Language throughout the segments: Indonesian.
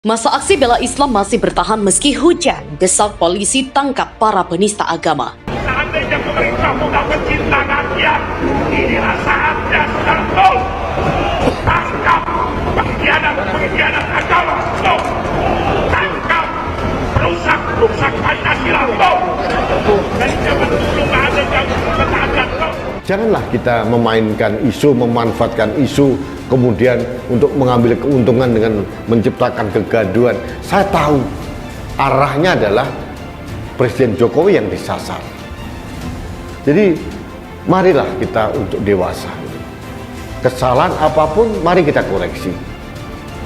Masa aksi bela Islam masih bertahan meski hujan, desak polisi tangkap para penista agama. Seandainya pemerintah bukan pencinta rakyat, inilah saatnya sudah betul. Tangkap pengkhianat agama, stop. Tangkap perusak Pancasila, stop. Dan jangan dulu ada yang ketaatan, stop. Janganlah kita memainkan isu, memanfaatkan isu, kemudian untuk mengambil keuntungan dengan menciptakan kegaduhan. Saya tahu arahnya adalah Presiden Jokowi yang disasar. Jadi marilah kita untuk dewasa. Kesalahan apapun mari kita koreksi.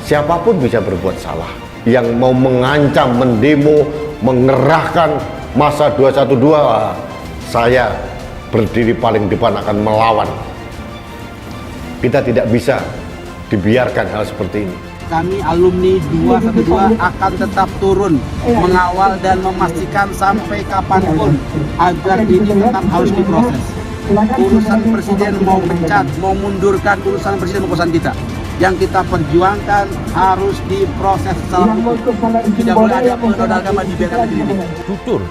Siapapun bisa berbuat salah. Yang mau mengancam, mendemo, mengerahkan masa 212, saya berdiri paling depan akan melawan. Kita tidak bisa dibiarkan hal seperti ini. Kami alumni 212 akan tetap turun mengawal dan memastikan sampai kapanpun agar ini tetap harus diproses. Urusan presiden mau pecat, mau mundurkan urusan presiden urusan kita. Yang kita perjuangkan harus diproses secara hukum. Tidak boleh ada penodaan agama dibiarkan negeri ini. Jujur,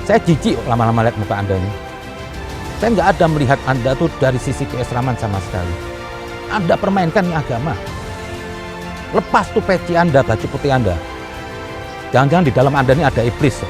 saya jijik lama-lama lihat muka Anda ini. Saya nggak ada melihat Anda tuh dari sisi keislaman sama sekali. Anda permainkan agama. Lepas tuh peci Anda, baju putih Anda. Jangan-jangan di dalam Anda ini ada iblis.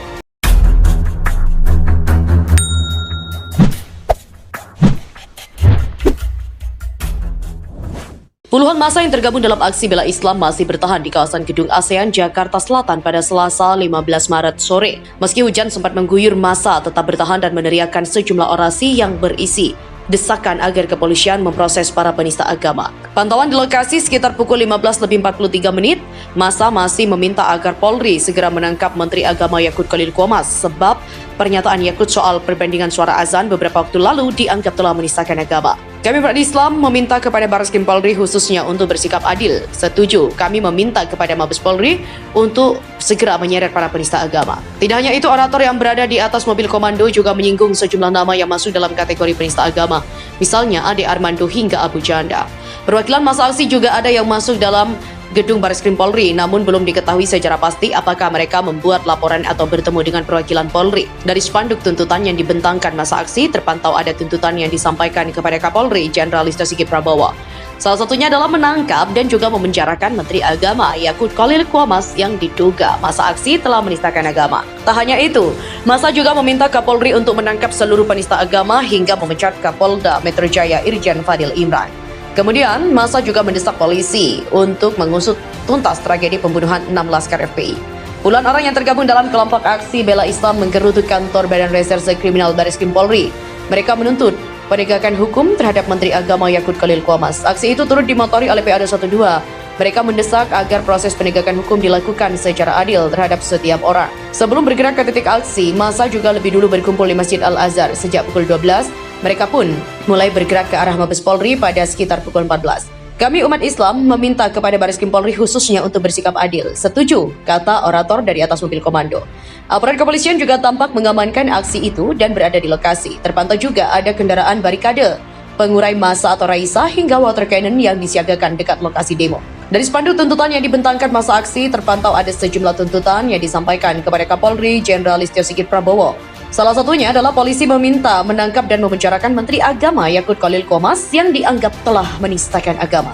Puluhan massa yang tergabung dalam aksi bela Islam masih bertahan di kawasan Gedung ASEAN Jakarta Selatan pada Selasa 15 Maret sore. Meski hujan sempat mengguyur, massa tetap bertahan dan meneriakkan sejumlah orasi yang berisi desakan agar kepolisian memproses para penista agama. Pantauan di lokasi sekitar pukul 15:43, massa masih meminta agar Polri segera menangkap Menteri Agama Yakut Khalil Qomas sebab pernyataan Yakut soal perbandingan suara azan beberapa waktu lalu dianggap telah menistakan agama. Kami Umat Islam meminta kepada Barreskrim Polri khususnya untuk bersikap adil. Setuju, kami meminta kepada Mabes Polri untuk segera menyeret para penista agama. Tidak hanya itu, orator yang berada di atas mobil komando juga menyinggung sejumlah nama yang masuk dalam kategori penista agama. Misalnya Ade Armando hingga Abu Janda. Perwakilan massa aksi juga ada yang masuk dalam gedung Barreskrim Polri, namun belum diketahui secara pasti apakah mereka membuat laporan atau bertemu dengan perwakilan Polri. Dari spanduk tuntutan yang dibentangkan massa aksi, terpantau ada tuntutan yang disampaikan kepada Kapolri Jenderal Listio Sigit Prabowo. Salah satunya adalah menangkap dan juga memenjarakan Menteri Agama Yakut Khalil Qomas yang diduga massa aksi telah menistakan agama. Tak hanya itu, massa juga meminta Kapolri untuk menangkap seluruh penista agama hingga memecat Kapolda Metro Jaya Irjen Fadil Imran. Kemudian, massa juga mendesak polisi untuk mengusut tuntas tragedi pembunuhan 6 laskar FPI. Puluhan orang yang tergabung dalam kelompok aksi bela Islam menggerutu kantor Badan Reserse Kriminal Barreskrim Polri. Mereka menuntut penegakan hukum terhadap Menteri Agama Yakut Khalil Qomas. Aksi itu turut dimotori oleh PA 212. Mereka mendesak agar proses penegakan hukum dilakukan secara adil terhadap setiap orang. Sebelum bergerak ke titik aksi, massa juga lebih dulu berkumpul di Masjid Al-Azhar sejak pukul 12. Mereka pun mulai bergerak ke arah Mabes Polri pada sekitar pukul 14. Kami umat Islam meminta kepada Barreskrim Polri khususnya untuk bersikap adil. Setuju, kata orator dari atas mobil komando. Aparat kepolisian juga tampak mengamankan aksi itu dan berada di lokasi. Terpantau juga ada kendaraan barikade, pengurai massa atau raisa hingga water cannon yang disiagakan dekat lokasi demo. Dari spanduk tuntutan yang dibentangkan massa aksi, terpantau ada sejumlah tuntutan yang disampaikan kepada Kapolri Jenderal Listio Sigit Prabowo. Salah satunya adalah polisi meminta menangkap dan memenjarakan Menteri Agama Yakut Khalil Qomas yang dianggap telah menistakan agama.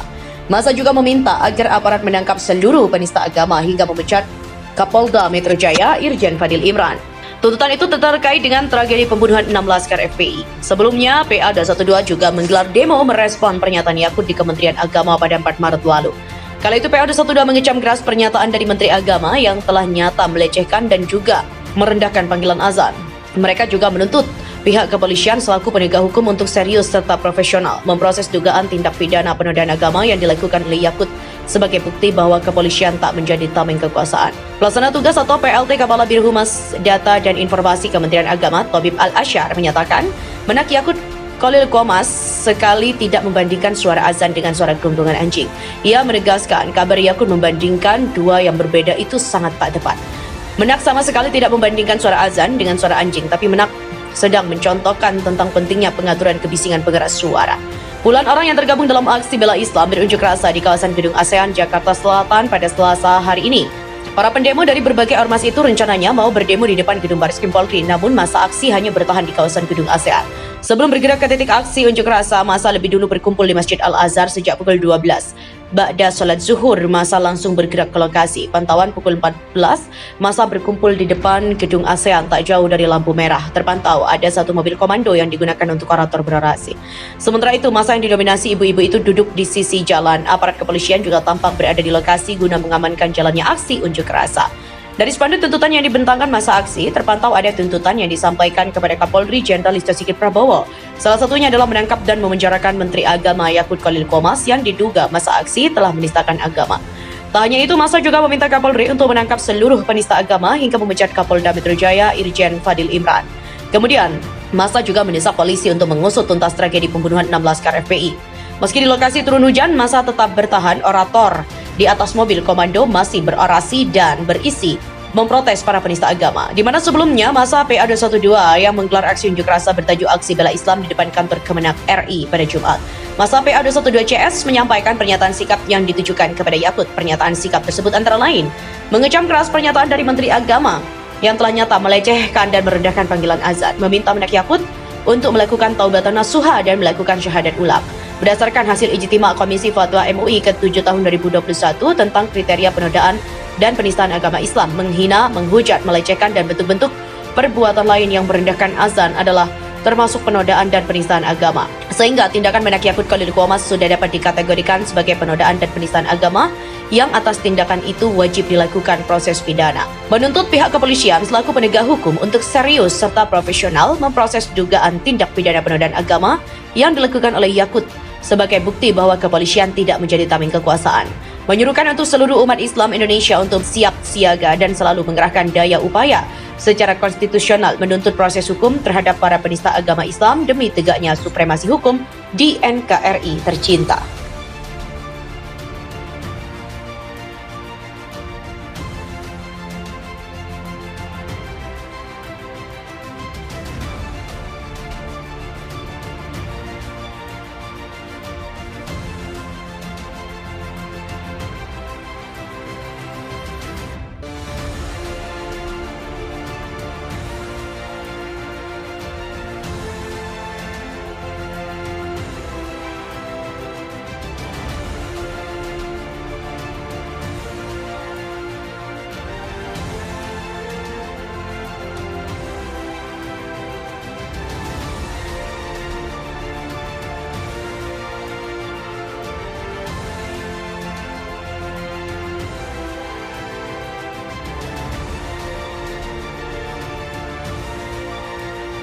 Massa juga meminta agar aparat menangkap seluruh penista agama hingga memecat Kapolda Metro Jaya Irjen Fadil Imran. Tuntutan itu terkait dengan tragedi pembunuhan 6 laskar FPI. Sebelumnya, PA 212 juga menggelar demo merespon pernyataan Yakut di Kementerian Agama pada 4 Maret lalu. Kala itu PA 212 mengecam keras pernyataan dari Menteri Agama yang telah nyata melecehkan dan juga merendahkan panggilan azan. Mereka juga menuntut pihak kepolisian selaku penegak hukum untuk serius serta profesional memproses dugaan tindak pidana penodaan agama yang dilakukan oleh Yakut sebagai bukti bahwa kepolisian tak menjadi tameng kekuasaan. Pelaksana tugas atau PLT Kepala Biro Humas Data dan Informasi Kementerian Agama Tobib Al-Asyar menyatakan menak Yakut Khalil Qomas sekali tidak membandingkan suara azan dengan suara gelondongan anjing. Ia menegaskan kabar Yakut membandingkan dua yang berbeda itu sangat tak tepat. Menak sama sekali tidak membandingkan suara azan dengan suara anjing, tapi Menak sedang mencontohkan tentang pentingnya pengaturan kebisingan pengeras suara. Puluhan orang yang tergabung dalam aksi bela Islam berunjuk rasa di kawasan Gedung ASEAN Jakarta Selatan pada Selasa hari ini. Para pendemo dari berbagai ormas itu rencananya mau berdemo di depan Gedung Bareskrim Polri, namun masa aksi hanya bertahan di kawasan Gedung ASEAN. Sebelum bergerak ke titik aksi unjuk rasa, masa lebih dulu berkumpul di Masjid Al-Azhar sejak pukul 12. Ba'da sholat zuhur, masa langsung bergerak ke lokasi. Pantauan pukul 14, masa berkumpul di depan Gedung ASEAN tak jauh dari lampu merah. Terpantau ada satu mobil komando yang digunakan untuk orator berorasi. Sementara itu, masa yang didominasi ibu-ibu itu duduk di sisi jalan. Aparat kepolisian juga tampak berada di lokasi guna mengamankan jalannya aksi unjuk rasa. Dari spanduk tuntutan yang dibentangkan masa aksi, terpantau ada tuntutan yang disampaikan kepada Kapolri Jenderal Listio Sigit Prabowo. Salah satunya adalah menangkap dan memenjarakan Menteri Agama Yakut Khalil Qomas yang diduga masa aksi telah menistakan agama. Tak hanya itu, masa juga meminta Kapolri untuk menangkap seluruh penista agama hingga memecat Kapolda Metro Jaya Irjen Fadil Imran. Kemudian, masa juga mendesak polisi untuk mengusut tuntas tragedi pembunuhan 6 laskar FPI. Meski di lokasi turun hujan, masa tetap bertahan. Orator di atas mobil komando masih berorasi dan berisi memprotes para penista agama. Di mana sebelumnya masa PA212 yang menggelar aksi unjuk rasa bertajuk Aksi Bela Islam di depan kantor Kemenak RI pada Jumat. Masa PA212 CS menyampaikan pernyataan sikap yang ditujukan kepada Yakut. Pernyataan sikap tersebut antara lain mengecam keras pernyataan dari Menteri Agama yang telah nyata melecehkan dan merendahkan panggilan azan, meminta Menak Yakut untuk melakukan taubatan nasuha dan melakukan syahadat ulang. Berdasarkan hasil ijtima Komisi Fatwa MUI ke-7 tahun 2021 tentang kriteria penodaan dan penistaan agama Islam, menghina, menghujat, melecehkan, dan bentuk-bentuk perbuatan lain yang merendahkan azan adalah termasuk penodaan dan penistaan agama. Sehingga tindakan Menak Yakut Khalil Qomas sudah dapat dikategorikan sebagai penodaan dan penistaan agama yang atas tindakan itu wajib dilakukan proses pidana. Menuntut pihak kepolisian selaku penegak hukum untuk serius serta profesional memproses dugaan tindak pidana penodaan agama yang dilakukan oleh Yakut sebagai bukti bahwa kepolisian tidak menjadi tameng kekuasaan. Menyuruhkan untuk seluruh umat Islam Indonesia untuk siap siaga dan selalu mengerahkan daya upaya secara konstitusional menuntut proses hukum terhadap para penista agama Islam demi tegaknya supremasi hukum di NKRI tercinta.